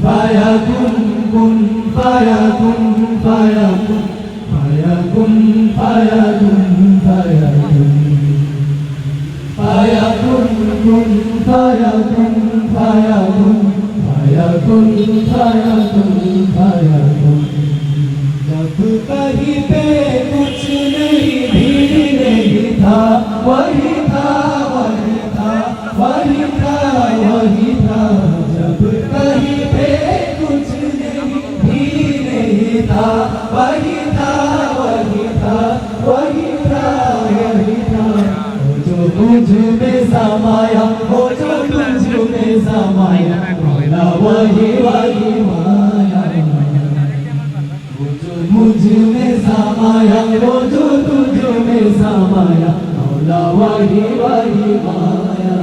fayakun, kun fayakun, fayakun, fayakun, fayakun, fayakun, fayakun, kun fayakun, fayakun, fayakun, fayakun, fayakun. जब कहीं पे कुछ नहीं भीड़ नहीं था, वही था, वही था, वही था, वही था। जब कहीं पे कुछ नहीं भीड़ नहीं था, वही था, वही था, वही था, वही था। वो जो मुझ में समाया, वो जो तुझ में समाया, मौला वही वही माया। वो जो मुझ में समाया, वो जो तुझ में समाया, मौला वही वही माया।